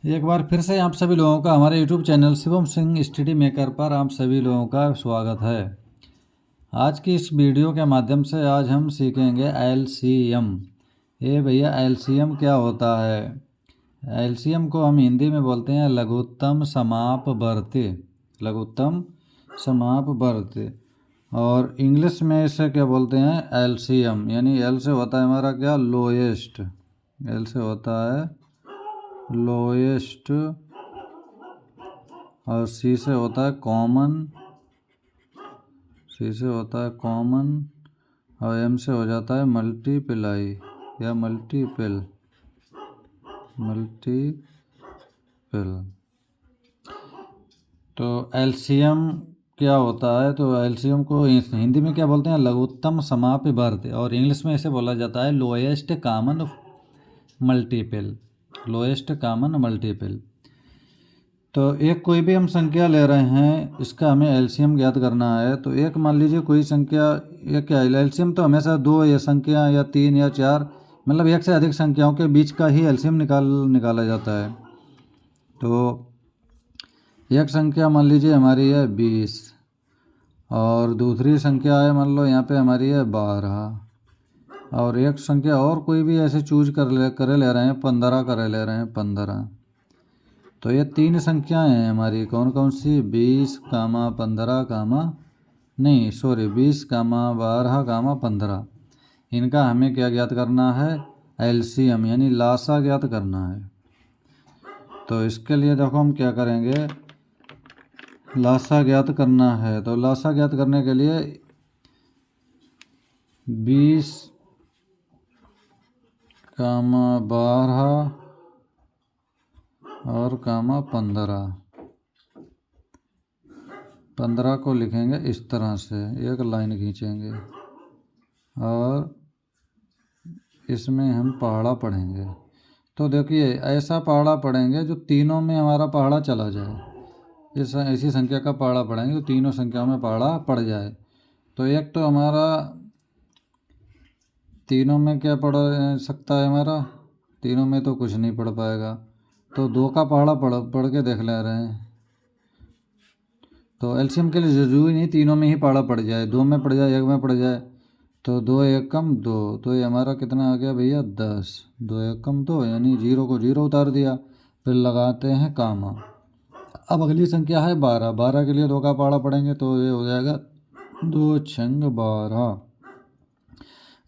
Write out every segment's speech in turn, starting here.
एक बार फिर से आप सभी लोगों का हमारे YouTube channel Shivam Singh study maker पर आप सभी लोगों का स्वागत है। आज की इस वीडियो के माध्यम से आज हम सीखेंगे एलसीएम। ये भैया एलसीएम क्या होता है? एलसीएम को हम हिंदी में बोलते हैं लघुत्तम समापवर्ती। लघुत्तम समापवर्ती। और इंग्लिश में इसे क्या बोलते हैं? एलसीएम। यानी एल से होता है हमारा क्या? लोएस्ट। एल से होता है लोएस्ट, और सी से होता है कॉमन। सी से होता है कॉमन, और एम से हो जाता है मल्टीप्लाई या मल्टीपल। तो एलसीएम क्या होता है? तो एलसीएम को हिंदी में क्या बोलते हैं? लघुत्तम समापवर्ती, और इंग्लिश में इसे बोला जाता है lowest common multiple. Lowest common multiple. तो एक कोई भी हम संख्या ले रहे हैं, इसका हमें एलसीएम ज्ञात करना है। तो एक मान लीजिए कोई संख्या, या क्या एलसीएम तो हमेशा दो या संख्या या तीन या चार, मतलब एक से अधिक संख्याओं के बीच का ही एलसीएम निकाला जाता है। तो एक संख्या मान लीजिए हमारी है 20, और दूसरी संख्या है मान लो यहाँ पे हमारी है 12, और एक संख्या और कोई भी ऐसे चूज करे ले रहे हैं 15 करे ले रहे हैं 15। तो ये तीन संख्याएं हैं हमारी, कौन कौन सी? 20 कामा 15 कामा, नहीं सॉरी 20 कामा 12 कामा 15। इनका हमें क्या ज्ञात करना है? एलसीएम यानी लासा ज्ञात करना है। तो इसके लिए देखो हम क्या करेंगे, लासा ज्ञात करना है। तो लासा ज्ञात करने के लिए 20 कामा 12 और कामा 15 को लिखेंगे इस तरह से, एक लाइन खींचेंगे और इसमें हम पहाड़ा पढ़ेंगे। तो देखिए ऐसा पहाड़ा पढ़ेंगे जो तीनों में हमारा पहाड़ा चला जाए। इस ऐसी संख्या का पहाड़ा पढ़ेंगे तो तीनों संख्याओं में पहाड़ा पड़ जाए। तो एक तो हमारा तीनों में क्या पढ़ सकता है? हमारा तीनों में तो कुछ नहीं पढ़ पाएगा। तो दो का पहाड़ा पढ़ के देख ले रहे हैं। तो एलसीएम के लिए जरूरी नहीं तीनों में ही पहाड़ा पड़ जाए, दो में पड़ जाए, एक में पड़ जाए। तो दो एक कम दो, तो ये हमारा कितना आ गया भैया? 10। दो एक कम दो, यानी जीरो को जीरो उतार दिया। फिर लगाते हैं कामा। अब अगली संख्या है 12। 12 के लिए दो का पहाड़ा पढ़ेंगे तो ये हो जाएगा 2 छंग 12।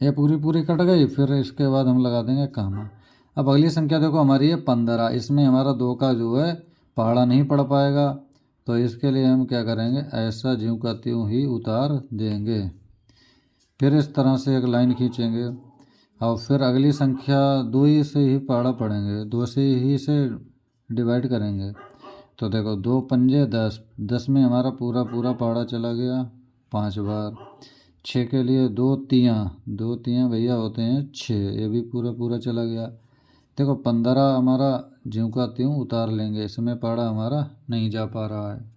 ये पूरी पूरी कट गई। फिर इसके बाद हम लगा देंगे कामा। अब अगली संख्या देखो हमारी है 15। इसमें हमारा दो का जो है पहाड़ा नहीं पड़ पाएगा। तो इसके लिए हम क्या करेंगे? ऐसा ज्यों का त्यों ही उतार देंगे। फिर इस तरह से एक लाइन खींचेंगे, और फिर अगली संख्या दो ही से ही पहाड़ा पढ़ेंगे, दो से ही से डिवाइड करेंगे। तो देखो 2 पंजे 10, 10 में हमारा पूरा पूरा पहाड़ा चला गया 5 बार। 6 के लिए दो तियाँ भैया होते हैं 6, ये भी पूरा पूरा चला गया। देखो 15 हमारा ज्यों का त्यों उतार लेंगे, इसमें पहाड़ा हमारा नहीं जा पा रहा है।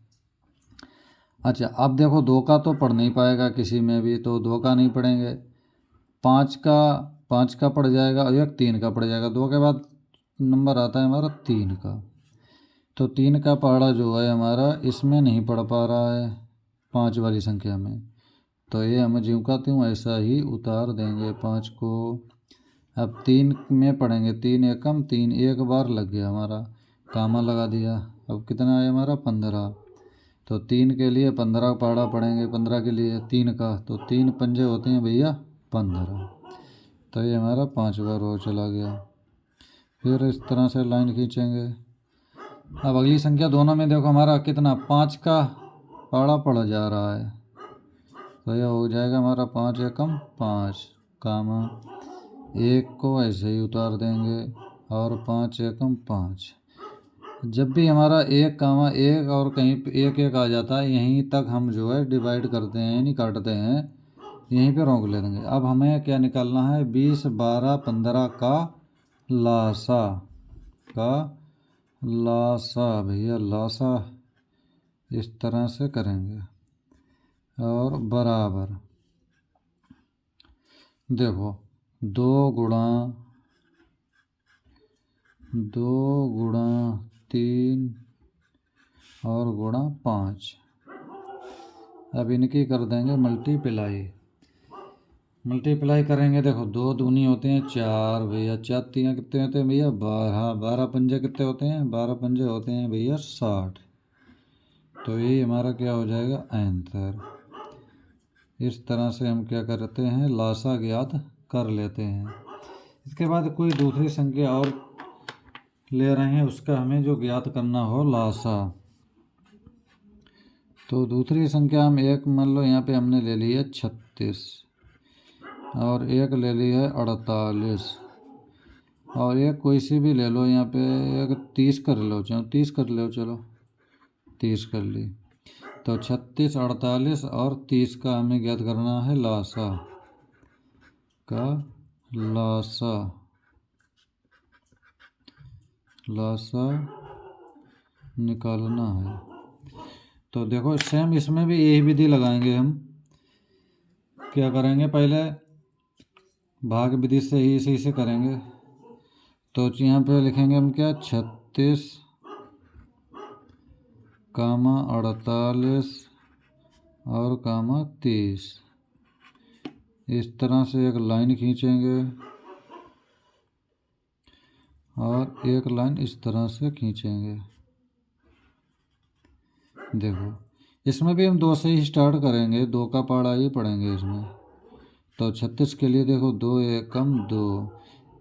अच्छा अब देखो दो का तो पढ़ नहीं पाएगा किसी में भी, तो दो का नहीं पढ़ेंगे। पाँच का पड़ जाएगा, और एक 3 का पड़ जाएगा। दो के बाद नंबर आता है हमारा 3 का। तो 3 का पहाड़ा जो है हमारा इसमें नहीं पढ़ पा रहा है 5 वाली संख्या में। तो ये हम ज्यों का त्यों ऐसा ही उतार देंगे 5 को। अब 3 में पढ़ेंगे, 3 एकम 3, एक बार लग गया हमारा, कामा लगा दिया। अब कितना है हमारा? 15। तो 3 के लिए 15 पहाड़ा पढ़ेंगे, 15 के लिए 3 का, तो 3 पंजे होते हैं भैया 15। तो ये हमारा 5 बार हो चला गया। फिर इस तरह से लाइन खींचेंगे। अब अगली संख्या दोनों में देखो हमारा कितना 5 का पहाड़ा पड़ जा रहा है। तो यह हो जाएगा हमारा 5 एकम 5 कामा, एक को ऐसे ही उतार देंगे, और 5 एकम 5। जब भी हमारा एक कामा एक और कहीं पे एक एक आ जाता है, यहीं तक हम जो है डिवाइड करते हैं यानी काटते हैं, यहीं पे रोक ले देंगे। अब हमें क्या निकालना है? 20 12 15 का लासा। का लासा भैया, लासा इस तरह से करेंगे, और बराबर देखो 2 गुणा 2 गुणा 3 और गुणा 5। अब इनकी कर देंगे मल्टीप्लाई करेंगे। देखो 2 दूनी होते हैं 4 भैया, 4 तीन कितने होते हैं भैया 12, 12 पंजे कितने होते हैं, 12 पंजे होते हैं भैया 60। तो यही हमारा क्या हो जाएगा आंसर। इस तरह से हम क्या करते हैं लासा ज्ञात कर लेते हैं। इसके बाद कोई दूसरी संख्या और ले रहे हैं, उसका हमें जो ज्ञात करना हो लासा। तो दूसरी संख्या हम एक मान लो यहाँ पे हमने ले ली है 36 और एक ले ली है 48 और एक कोई सी भी ले लो यहाँ पे एक 30 कर लो, चलो 30 कर लो, चलो 30 कर ली। तो 36, 48 और 30 का हमें ज्ञात करना है लासा निकालना है। तो देखो सेम इसमें भी यही विधि लगाएंगे हम। क्या करेंगे पहले भाग विधि से ही इसी से करेंगे। तो यहाँ पे लिखेंगे हम क्या 36, 48 और 30। इस तरह से एक लाइन खींचेंगे और एक लाइन इस तरह से खींचेंगे। देखो इसमें भी हम 2 से ही स्टार्ट करेंगे, 2 का पहाड़ा ही पढ़ेंगे इसमें। तो 36 के लिए देखो 2 एकम 2,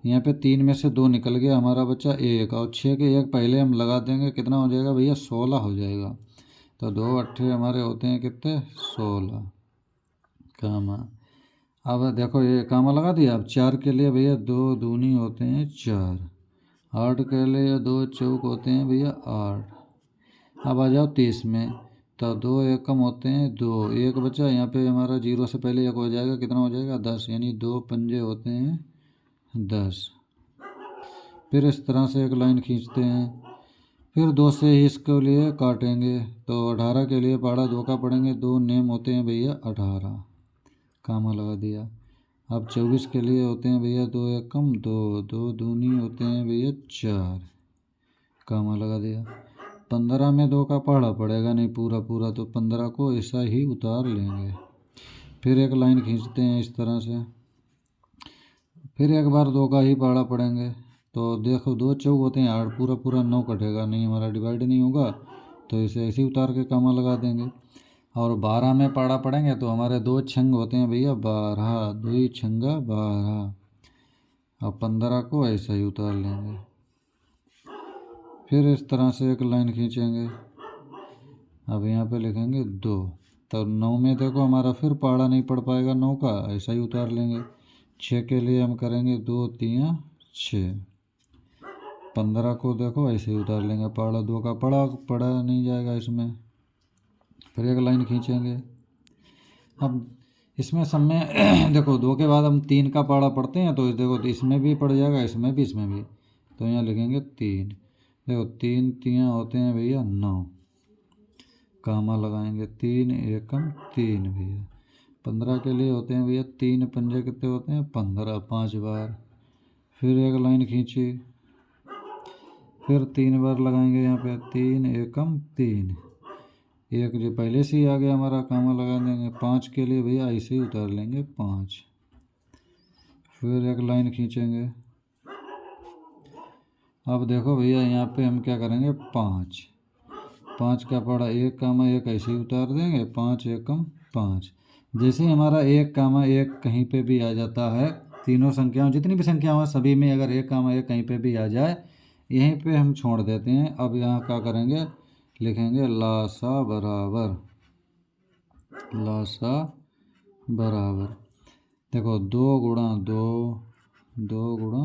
यहाँ पे 3 में से 2 निकल गया, हमारा बच्चा 1 और 6 के 1 पहले हम लगा देंगे, कितना हो जाएगा भैया 16 हो जाएगा। तो 2 अट्ठे हमारे होते हैं कितने 16 कामा। अब देखो ये कामा लगा दिया। अब 4 के लिए भैया 2 दूनी होते हैं 4, 8 के लिए 2 चौक होते हैं भैया 8। अब आ जाओ 30 में। तो 2 एकम होते हैं 2, एक बचा यहाँ पे हमारा 0 से पहले 1 हो जाएगा, कितना हो जाएगा 10, यानी 2 पंजे होते हैं 10। फिर इस तरह से एक लाइन खींचते हैं। फिर 2 से ही इसके लिए काटेंगे। तो 18 के लिए पहाड़ा 2 का पढ़ेंगे, 2 नेम होते हैं भैया 18, कामा लगा दिया। अब 24 के लिए होते हैं भैया 2 एकम 2, 2 दूनी होते हैं भैया 4, कामा लगा दिया। 15 में 2 का पहाड़ा पड़ेगा नहीं पूरा, तो 15 को ऐसा ही उतार लेंगे। फिर एक लाइन खींचते हैं इस तरह से। फिर एक बार 2 का ही पहाड़ा पड़ेंगे। तो देखो 2 चौक होते हैं 8, पूरा 9 कटेगा नहीं, हमारा डिवाइड नहीं होगा, तो इसे ऐसे ही उतार के कामा लगा देंगे। और 12 में पहाड़ा पड़ेंगे तो हमारे 2 छंग होते हैं भैया 12, 2 छंगा 12। और 15 को ऐसा ही उतार लेंगे। फिर इस तरह से एक लाइन खींचेंगे। अब यहाँ पे लिखेंगे 2। तो 9 में देखो हमारा फिर पहाड़ा नहीं पड़ पाएगा 9 का, ऐसा ही उतार लेंगे। 6 के लिए हम करेंगे 2 3 6। 15 को देखो ऐसे ही उतार लेंगे, पहाड़ा 2 का पड़ा नहीं जाएगा इसमें। फिर एक लाइन खींचेंगे। अब इसमें सब में देखो 2 के बाद हम 3 का पहाड़ा पढ़ते हैं, तो देखो इसमें भी पड़ जाएगा, इसमें भी। तो यहाँ लिखेंगे 3। देखो 3 3 होते हैं भैया 9, कामा लगाएंगे 3 एकम 3 भैया। 15 के लिए होते हैं भैया 3 पंजे कितने होते हैं 15, 5 बार। फिर एक लाइन खींची, फिर 3 बार लगाएंगे यहाँ पे 3 एकम 3, एक जो पहले से ही आ गया हमारा, कामा लगा देंगे। 5 के लिए भैया ऐसे ही उतार लेंगे 5। फिर एक लाइन खींचेंगे। अब देखो भैया यहाँ पे हम क्या करेंगे 5 का पड़ा 1 कामा 1 ऐसे ही उतार देंगे, 5 एकम 5। जैसे ही हमारा 1 कामा 1 कहीं पे भी आ जाता है, तीनों संख्याओं जितनी भी संख्याएं हैं सभी में अगर 1 कामा 1 कहीं पे भी आ जाए, यहीं पे हम छोड़ देते हैं। अब यहाँ क्या करेंगे लिखेंगे लासा बराबर। देखो 2 गुणा 2, 2 गुणा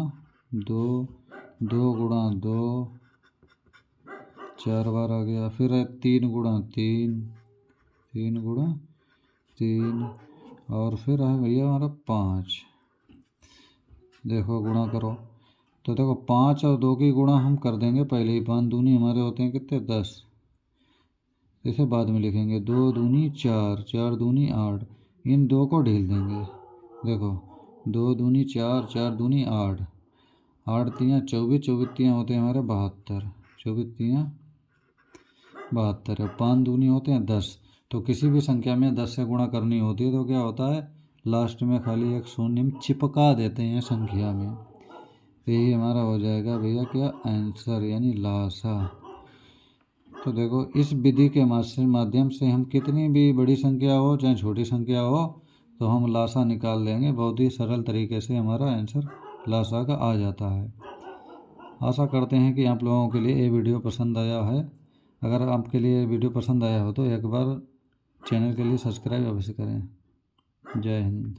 2, 2 गुणा 2 4 बार आ गया। फिर है 3 गुणा 3, 3 गुणा 3 और फिर है भैया हमारा 5। देखो गुणा करो। तो देखो 5 और 2 की गुणा हम कर देंगे पहले ही, 5 दूनी हमारे होते हैं कितने 10, इसे बाद में लिखेंगे। 2 दूनी 4, 4 दूनी 8, इन 2 को ढील देंगे। देखो 2 दूनी 4, 4 दूनी 8 8 तियाँ 24, 24 तियाँ होते हैं हमारे 72, 24 तियाँ 72 है। 5 दूनी होते हैं 10। तो किसी भी संख्या में 10 से गुणा करनी होती है तो क्या होता है, लास्ट में खाली एक शून्य चिपका देते हैं संख्या में। तो यही हमारा हो जाएगा भैया क्या आंसर, यानी लासा। तो देखो इस विधि के माध्यम से हम कितनी भी बड़ी संख्या हो चाहे छोटी संख्या हो तो हम लासा निकाल लेंगे। बहुत ही सरल तरीके से हमारा आंसर लासा का आ जाता है। आशा करते हैं कि आप लोगों के लिए ये वीडियो पसंद आया है। अगर आपके लिए वीडियो पसंद आया हो तो एक बार चैनल के लिए सब्सक्राइब अवश्य करें। जय हिंद।